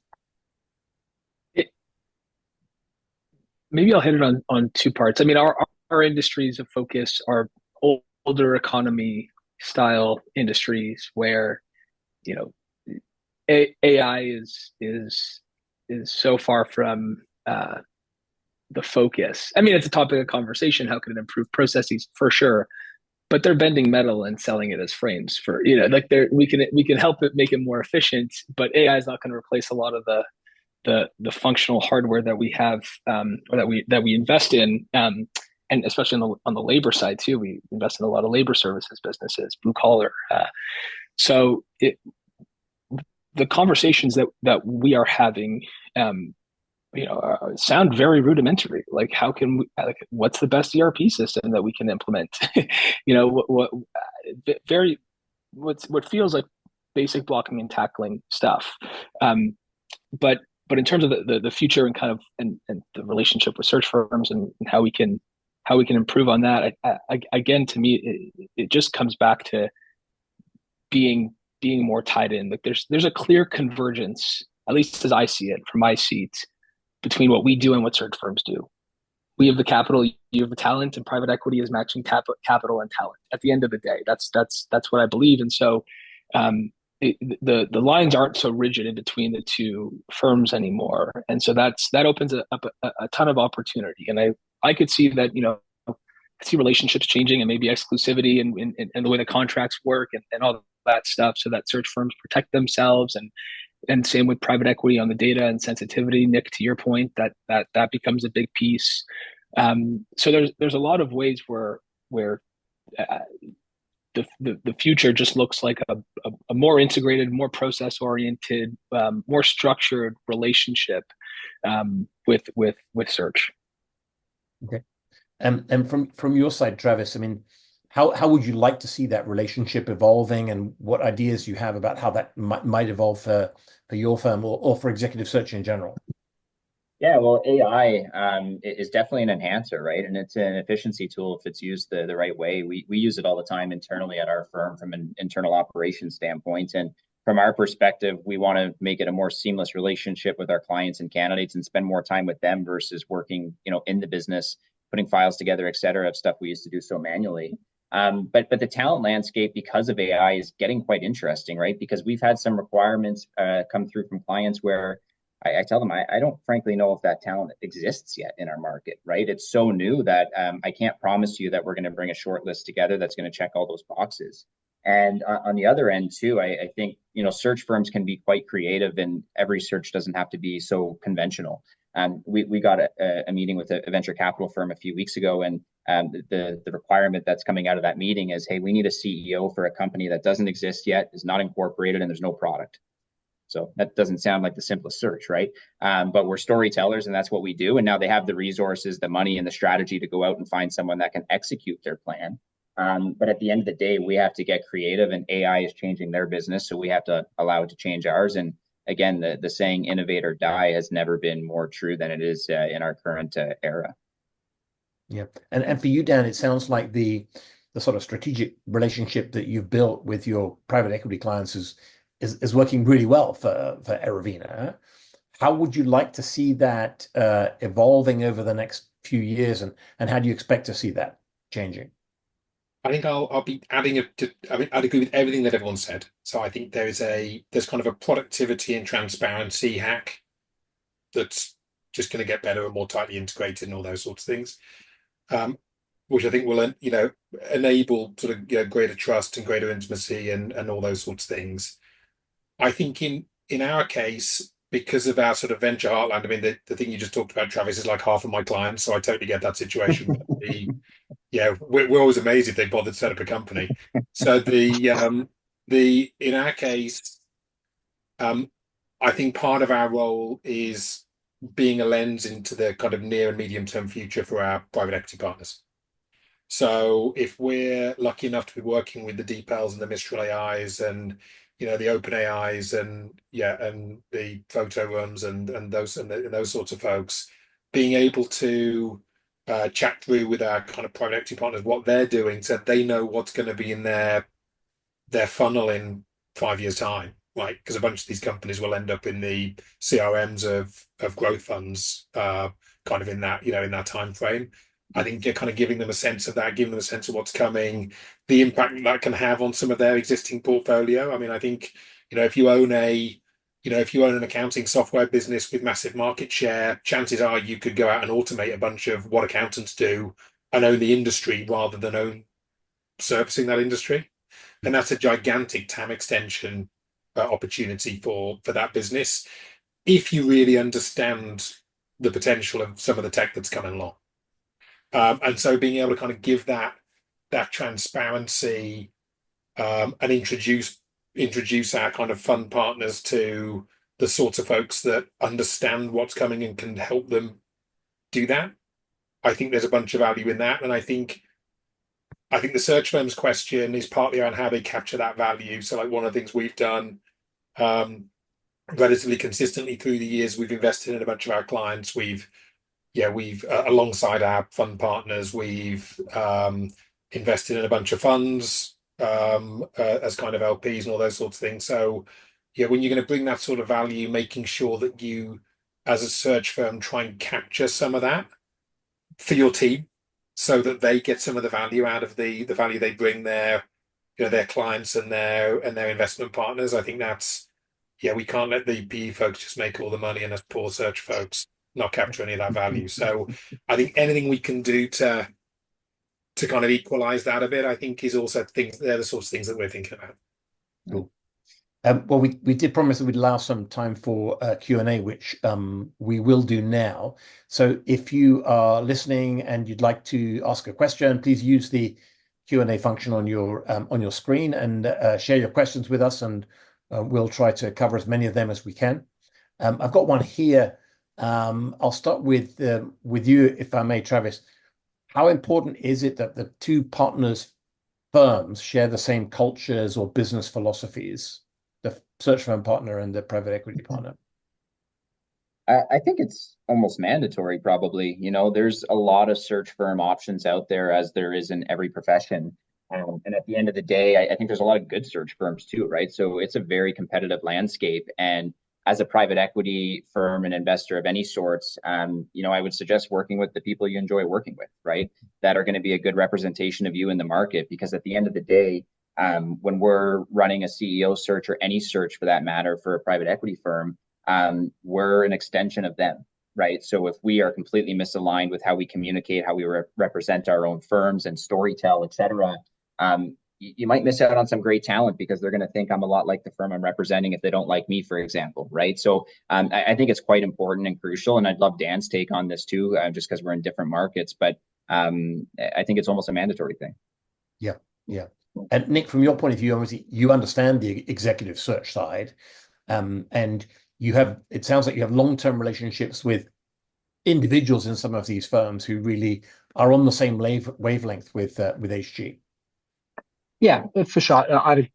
Maybe I'll hit it on two parts. I mean, our industries of focus are older economy style industries where AI is so far from the focus. I mean, it's a topic of conversation. How can it improve processes? For sure. But they're bending metal and selling it as frames for, we can help it make it more efficient, but AI is not going to replace a lot of the functional hardware that we have, or that we invest in, and especially on the labor side too. We invest in a lot of labor services businesses, blue collar. So the conversations that we are having, sound very rudimentary. Like, how can we? What's the best ERP system that we can implement? What feels like basic blocking and tackling stuff. But in terms of the future and kind of and the relationship with search firms and how we can improve on that, again, to me, it just comes back to being more tied in. Like there's a clear convergence, at least as I see it from my seat, between what we do and what search firms do. We have the capital, you have the talent, and private equity is matching capital and talent. At the end of the day, that's what I believe. And so the lines aren't so rigid in between the two firms anymore. And so that opens up a ton of opportunity. And I could see that, see relationships changing and maybe exclusivity and the way the contracts work and all that stuff, so that search firms protect themselves, and same with private equity on the data and sensitivity. Nick, to your point, that becomes a big piece. So there's a lot of ways where the future just looks like a more integrated, more process oriented, more structured relationship with search. Okay. And from your side, Travis, I mean, how would you like to see that relationship evolving, and what ideas you have about how that might evolve for your firm or for executive search in general? Yeah, well, AI is definitely an enhancer, right? And it's an efficiency tool if it's used the right way. We use it all the time internally at our firm from an internal operations standpoint. And from our perspective, we want to make it a more seamless relationship with our clients and candidates and spend more time with them versus working, in the business, putting files together, et cetera, of stuff we used to do so manually. But the talent landscape, because of AI, is getting quite interesting, right? Because we've had some requirements come through from clients where I tell them I don't frankly know if that talent exists yet in our market, right? It's so new that I can't promise you that we're going to bring a short list together that's going to check all those boxes. And on the other end too, I think, you know, search firms can be quite creative, and every search doesn't have to be so conventional. We got a meeting with a venture capital firm a few weeks ago, and the requirement that's coming out of that meeting is, hey, we need a CEO for a company that doesn't exist yet, is not incorporated, and there's no product. So that doesn't sound like the simplest search, right? But we're storytellers, and that's what we do. And now they have the resources, the money, and the strategy to go out and find someone that can execute their plan. But at the end of the day, we have to get creative, and AI is changing their business, so we have to allow it to change ours. And again, the saying "innovate or die" has never been more true than it is in our current era. Yeah, and for you, Dan, it sounds like the sort of strategic relationship that you've built with your private equity clients is working really well for Erevena. How would you like to see that evolving over the next few years, and how do you expect to see that changing? I think I'll be adding I mean, I'd agree with everything that everyone said. So I think there's kind of a productivity and transparency hack that's just going to get better and more tightly integrated and all those sorts of things, which I think will, you know, enable sort of, you know, greater trust and greater intimacy and all those sorts of things. I think in our case, because of our sort of venture heartland, I mean, the thing you just talked about, Travis, is like half of my clients, so I totally get that situation. Yeah, we're always amazed if they bother to set up a company. So in our case, I think part of our role is being a lens into the kind of near and medium term future for our private equity partners. So if we're lucky enough to be working with the DeepLs and the Mistral AIs and, you know, the Open AIs and the photo rooms and those sorts of folks, being able to chat through with our kind of private equity partners what they're doing, so they know what's going to be in their funnel in 5 years' time, right? Because a bunch of these companies will end up in the CRMs of growth funds, kind of in that, you know, in that time frame. I think you're kind of giving them a sense of that, giving them a sense of what's coming, the impact that can have on some of their existing portfolio. I mean, I think, you know, if you own an accounting software business with massive market share, chances are you could go out and automate a bunch of what accountants do and own the industry rather than own servicing that industry. And that's a gigantic TAM extension opportunity for that business if you really understand the potential of some of the tech that's coming along. And so being able to kind of give that transparency and introduce our kind of fund partners to the sorts of folks that understand what's coming and can help them do that. I think there's a bunch of value in that. And I think the search firm's question is partly around how they capture that value. So like one of the things we've done relatively consistently through the years, we've invested in a bunch of our clients. We've alongside our fund partners, we've invested in a bunch of funds as kind of LPs and all those sorts of things. So yeah, when you're going to bring that sort of value, making sure that you, as a search firm, try and capture some of that for your team, so that they get some of the value out of the value they bring their clients and their investment partners. I think that's, we can't let the PE folks just make all the money and us poor search folks not capture any of that value. So I think anything we can do to kind of equalize that a bit, I think is also they're the sorts of things that we're thinking about. Cool. Well, we did promise that we'd allow some time for Q&A, which we will do now. So if you are listening and you'd like to ask a question, please use the Q&A function on your screen and share your questions with us, and we'll try to cover as many of them as we can. I've got one here. I'll start with you, if I may, Travis. How important is it that the two partners firms share the same cultures or business philosophies, the search firm partner and the private equity partner? I think it's almost mandatory, probably. You know, there's a lot of search firm options out there, as there is in every profession. And at the end of the day, I think there's a lot of good search firms too, right? So it's a very competitive landscape. And as a private equity firm and investor of any sorts, you know, I would suggest working with the people you enjoy working with, right? That are going to be a good representation of you in the market. Because at the end of the day, when we're running a CEO search, or any search for that matter, for a private equity firm, we're an extension of them, right? So if we are completely misaligned with how we communicate, how we represent our own firms and storytell, et cetera, you might miss out on some great talent because they're going to think I'm a lot like the firm I'm representing if they don't like me, for example, right? So I think it's quite important and crucial, and I'd love Dan's take on this too, just because we're in different markets, but I think it's almost a mandatory thing. Yeah, yeah. And Nick, from your point of view, obviously you understand the executive search side, and it sounds like you have long-term relationships with individuals in some of these firms who really are on the same wavelength with HG. Yeah, for sure. I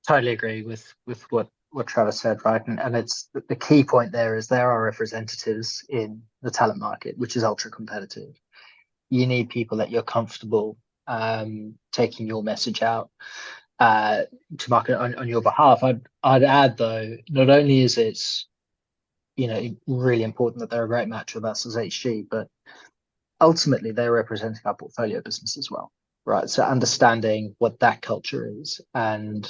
totally agree with what Travis said, right? And it's the key point there is there are representatives in the talent market, which is ultra competitive. You need people that you're comfortable taking your message out to market on your behalf. I'd add though, not only is it really important that they're a great match with us as HG, but ultimately they're representing our portfolio business as well, right? So understanding what that culture is, and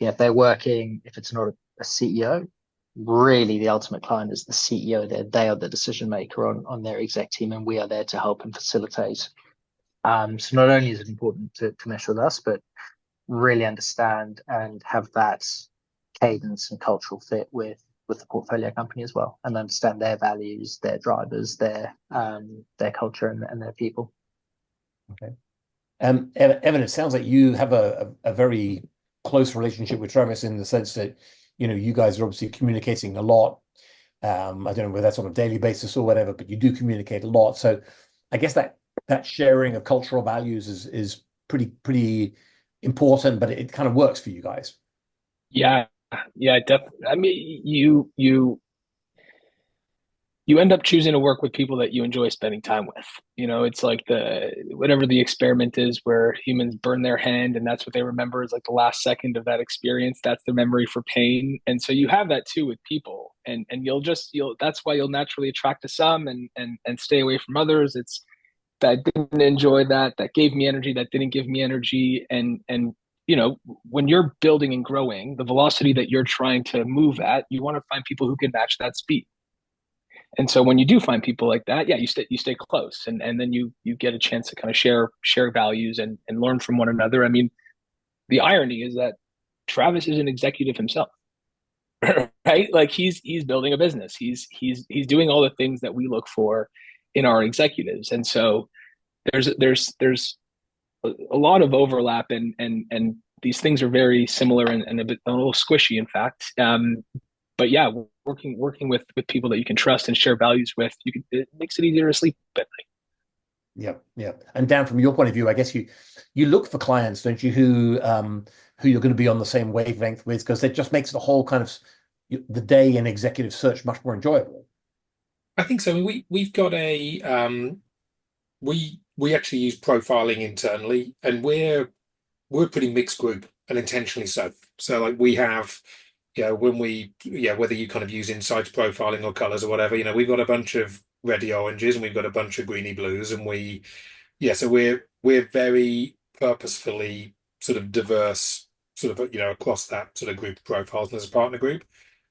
if it's not a CEO, really the ultimate client is the CEO. They are the decision maker on their exec team, and we are there to help and facilitate. So not only is it important to mesh with us, but really understand and have that cadence and cultural fit with the portfolio company as well, and understand their values, their drivers, their culture, and their people. Okay. Evan, it sounds like you have a very close relationship with Travis in the sense that you guys are obviously communicating a lot. I don't know whether that's on a daily basis or whatever, but you do communicate a lot. So I guess that sharing of cultural values is pretty important, but it kind of works for you guys. Yeah, definitely. I mean, you end up choosing to work with people that you enjoy spending time with. It's like whatever the experiment is where humans burn their hand and that's what they remember is like the last second of that experience. That's their memory for pain. And so you have that too with people, and that's why you'll naturally attract to some and stay away from others. It's that didn't enjoy that gave me energy, that didn't give me energy. And when you're building and growing, the velocity that you're trying to move at, you want to find people who can match that speed. And so when you do find people like that, yeah, you stay close, and then you get a chance to kind of share values and learn from one another. I mean, the irony is that Travis is an executive himself, right? Like he's building a business. He's doing all the things that we look for in our executives, and so there's a lot of overlap, and these things are very similar and a little squishy, in fact. But yeah, working with people that you can trust and share values with, it makes it easier to sleep at night. Yeah. And Dan, from your point of view, I guess you look for clients, don't you, who you're going to be on the same wavelength with, because it just makes the whole kind of the day in executive search much more enjoyable. I think so. We've got we actually use profiling internally, and we're a pretty mixed group, and intentionally so. So like we have. When whether you kind of use insights profiling or colors or whatever, we've got a bunch of reddy oranges and we've got a bunch of greeny blues, and so we're very purposefully sort of diverse, sort of, across that sort of group of profiles and as a partner group.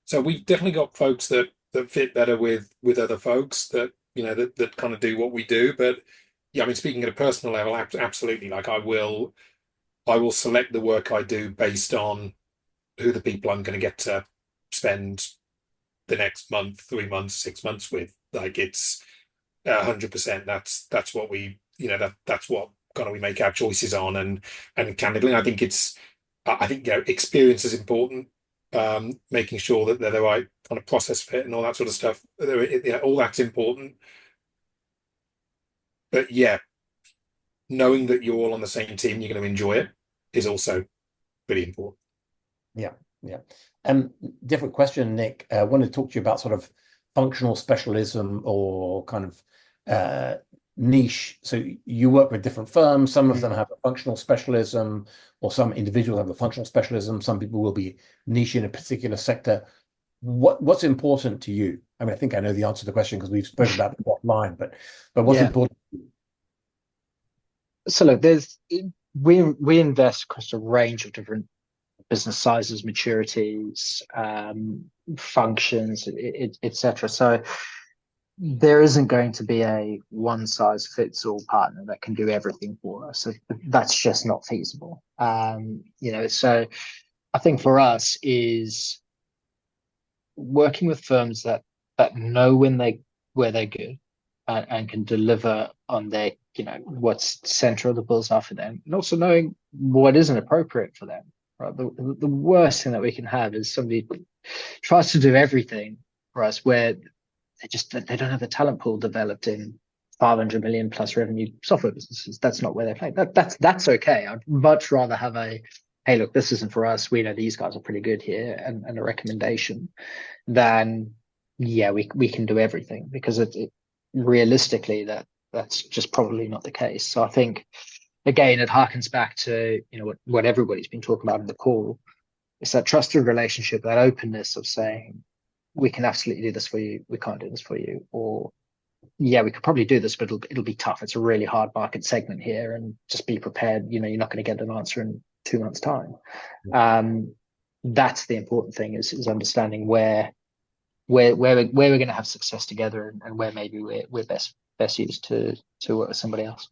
So we've definitely got folks that fit better with other folks that, that kind of do what we do. But yeah, I mean, speaking at a personal level, absolutely. Like I will select the work I do based on who the people I'm going to get to spend the next month, 3 months, 6 months with. Like it's 100%. That's what we, that's what kind of we make our choices on. And candidly, I think experience is important. Making sure that they're the right kind of process fit and all that sort of stuff. All that's important. But yeah, knowing that you're all on the same team, you're going to enjoy it, is also pretty important. Yeah. Different question, Nick. I wanted to talk to you about sort of functional specialism or kind of niche. So you work with different firms. Some of them have a functional specialism, or some individuals have a functional specialism. Some people will be niche in a particular sector. What's important to you? I mean, I think I know the answer to the question because we've spoken about the bottom line, but what's important to you? So look, we invest across a range of different business sizes, maturities, functions, etc. So there isn't going to be a one size fits all partner that can do everything for us. So that's just not feasible. So I think for us is working with firms that know where they're good, and can deliver on their, what's central the bullseye for them, and also knowing what isn't appropriate for them. Right, the worst thing that we can have is somebody tries to do everything for us where they don't have a talent pool developed in 500 million plus revenue software businesses. That's not where they play. That's okay. I'd much rather have hey, look, this isn't for us. We know these guys are pretty good here, and a recommendation, than, yeah, we can do everything, because realistically that's just probably not the case. So I think, again, it harkens back to, what everybody's been talking about in the call. It's that trusted relationship, that openness of saying, we can absolutely do this for you, we can't do this for you, or yeah, we could probably do this, but it'll be tough. It's a really hard market segment here, and just be prepared. You're not going to get an answer in 2 months' time. That's the important thing, is understanding where we're going to have success together, and where maybe we're best used to work with somebody else.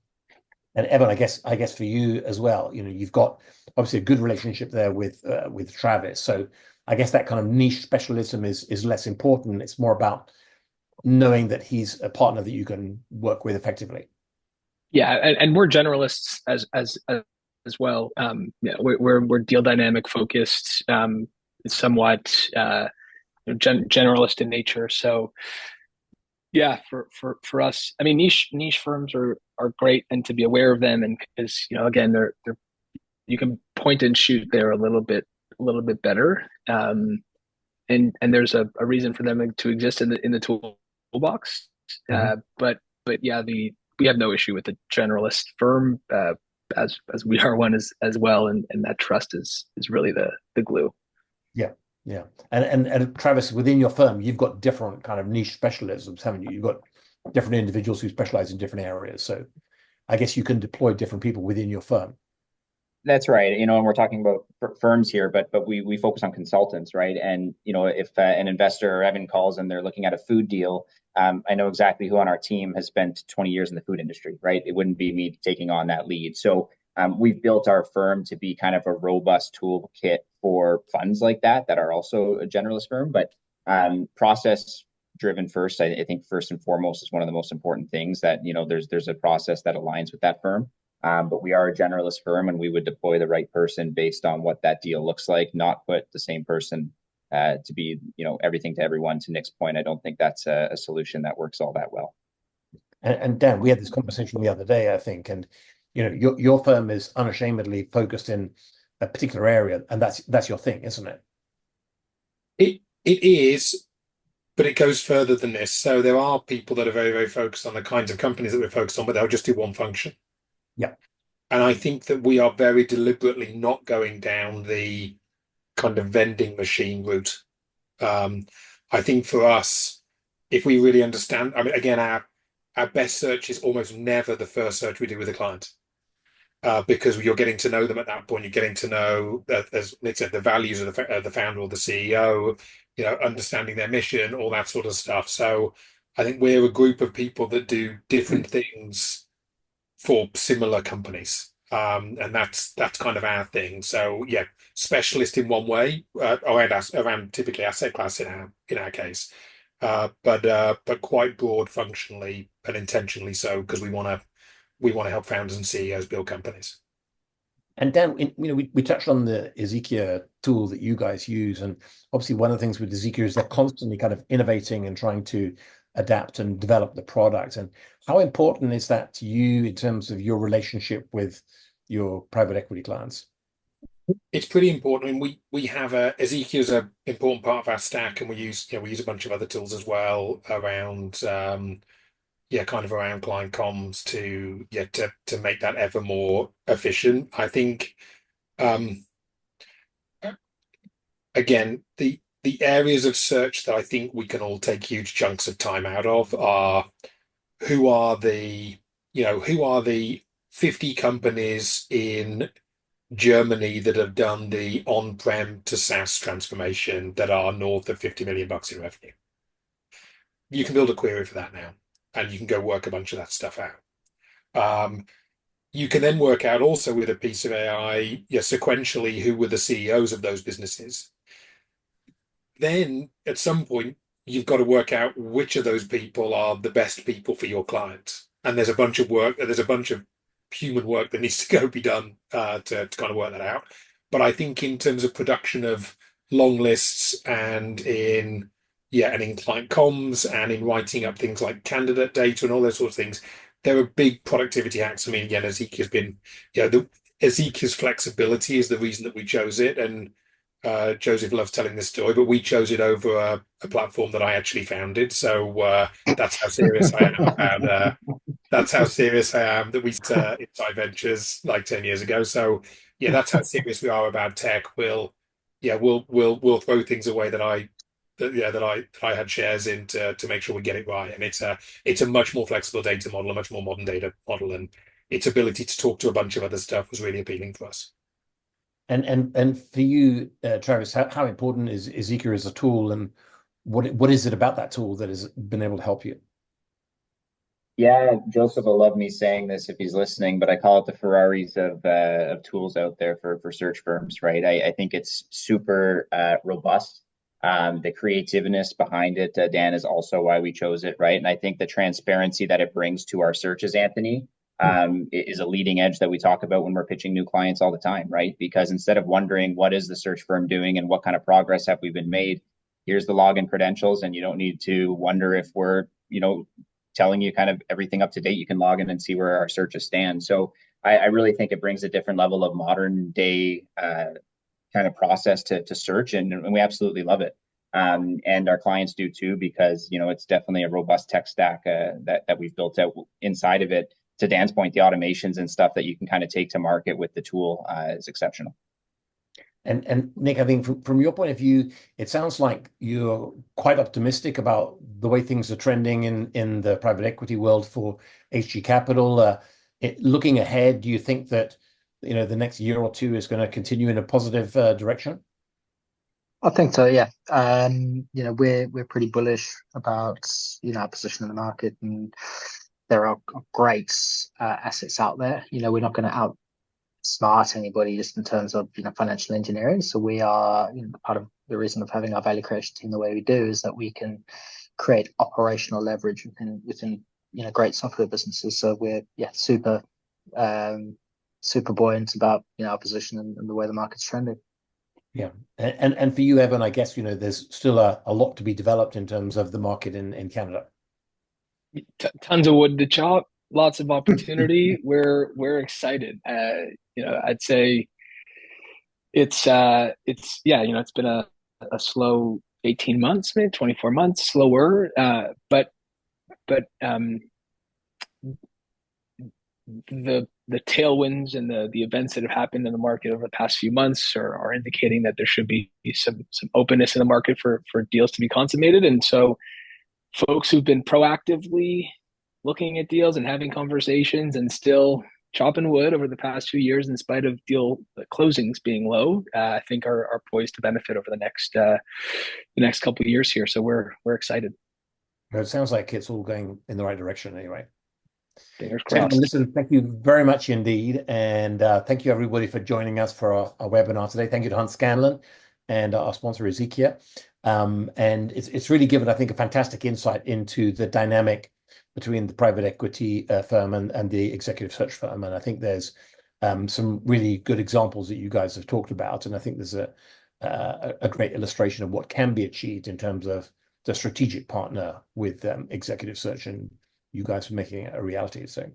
And Evan, I guess for you as well, you've got obviously a good relationship there with Travis. So I guess that kind of niche specialism is less important. It's more about knowing that he's a partner that you can work with effectively. Yeah, and we're generalists as well. We're deal dynamic focused, somewhat generalist in nature. So yeah, for us, I mean, niche firms are great, and to be aware of them, and because again, they're you can point and shoot there a little bit better, and there's a reason for them to exist in the toolbox. But yeah, we have no issue with the generalist firm, as we are one as well, and that trust is really the glue. Yeah. And Travis, within your firm, you've got different kind of niche specialisms, haven't you? You've got different individuals who specialize in different areas. So I guess you can deploy different people within your firm. That's right. And we're talking about firms here, but we focus on consultants, right? And if an investor or Evan calls and they're looking at a food deal, I know exactly who on our team has spent 20 years in the food industry, right? It wouldn't be me taking on that lead. So we've built our firm to be kind of a robust toolkit for funds like that are also a generalist firm, but process driven first. I think first and foremost is one of the most important things, that there's a process that aligns with that firm. But we are a generalist firm, and we would deploy the right person based on what that deal looks like, not put the same person to be everything to everyone. To Nick's point, I don't think that's a solution that works all that well. And Dan, we had this conversation the other day, I think, and your firm is unashamedly focused in a particular area, and that's your thing, isn't it? It is, but it goes further than this. So there are people that are very, very focused on the kinds of companies that we're focused on, but they'll just do one function. Yeah. And I think that we are very deliberately not going down the kind of vending machine route. I think for us, if we really understand, I mean, again, our best search is almost never the first search we do with a client. Because you're getting to know them at that point. You're getting to know, as Nick said, the values of the founder or the CEO, understanding their mission, all that sort of stuff. So I think we're a group of people that do different things for similar companies. And that's kind of our thing. So yeah, specialist in one way, around typically asset class in our case, but quite broad functionally and intentionally so, because we want to help founders and CEOs build companies. And Dan, we touched on the Ezekia tool that you guys use, and obviously one of the things with Ezekia is they're constantly kind of innovating and trying to adapt and develop the product. And how important is that to you in terms of your relationship with your private equity clients? It's pretty important. I mean, we have Ezekia is an important part of our stack, and we use a bunch of other tools as well around kind of around client comms to make that ever more efficient. I think again, the areas of search that I think we can all take huge chunks of time out of are who are the 50 companies in Germany that have done the on-prem to SaaS transformation that are north of 50 million bucks in revenue. You can build a query for that now, and you can go work a bunch of that stuff out. You can then work out also with a piece of AI, sequentially, who were the CEOs of those businesses. Then at some point, you've got to work out which of those people are the best people for your clients. And there's a bunch of work, there's a bunch of human work that needs to go be done to kind of work that out. But I think in terms of production of long lists and in client comms and in writing up things like candidate data and all those sorts of things, there are big productivity hacks. I mean, again, Ezekia's been, Ezekia's flexibility is the reason that we chose it. And Joseph loves telling this story, but we chose it over a platform that I actually founded. So that's how serious I am about. That's how serious I am that we Inside Ventures like 10 years ago. So yeah, that's how serious we are about tech. We'll throw things away that I had shares in to make sure we get it right. And it's a much more flexible data model, a much more modern data model, and its ability to talk to a bunch of other stuff was really appealing for us. And for you, Travis, how important is Ezekia as a tool, and what is it about that tool that has been able to help you? Yeah, Joseph will love me saying this if he's listening, but I call it the Ferraris of tools out there for search firms, right? I think it's super robust. The creativeness behind it, Dan, is also why we chose it, right? And I think the transparency that it brings to our searches, Anthony, is a leading edge that we talk about when we're pitching new clients all the time, right? Because instead of wondering what is the search firm doing and what kind of progress have we been made, here's the login credentials, and you don't need to wonder if we're, telling you kind of everything up to date. You can log in and see where our searches stand. So I really think it brings a different level of modern day kind of process to search, and we absolutely love it. And our clients do too, because it's definitely a robust tech stack that we've built out inside of it. To Dan's point, the automations and stuff that you can kind of take to market with the tool is exceptional. And Nick, I think from your point of view, it sounds like you're quite optimistic about the way things are trending in the private equity world for HG Capital. Looking ahead, do you think that the next year or two is going to continue in a positive direction? I think so, yeah. We're pretty bullish about our position in the market, and there are great assets out there. We're not going to outsmart anybody just in terms of financial engineering. So we are part of the reason of having our value creation team the way we do is that we can create operational leverage within great software businesses. So we're super buoyant about our position and the way the market's trending. Yeah, and for you, Evan, I guess there's still a lot to be developed in terms of the market in Canada. Tons of wood to chop, lots of opportunity. We're excited. I'd say it's been a slow 18 months, maybe 24 months, slower. But the tailwinds and the events that have happened in the market over the past few months are indicating that there should be some openness in the market for deals to be consummated. And so folks who've been proactively looking at deals and having conversations and still chopping wood over the past few years, in spite of deal closings being low, I think are poised to benefit over the next couple of years here. So we're excited. It sounds like it's all going in the right direction anyway. Fingers crossed. Listen, thank you very much indeed. And thank you everybody for joining us for our webinar today. Thank you to Hann Scanlon and our sponsor Ezekia. And it's really given, I think, a fantastic insight into the dynamic between the private equity firm and the executive search firm. And I think there's some really good examples that you guys have talked about. And I think there's a great illustration of what can be achieved in terms of the strategic partner with executive search, and you guys for making it a reality. So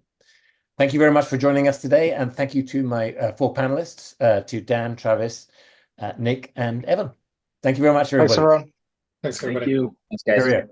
thank you very much for joining us today. And thank you to my 4 panelists, to Dan, Travis, Nick, and Evan. Thank you very much, everybody. Thanks, everyone. Thanks, everybody. Thank you. Thanks, guys.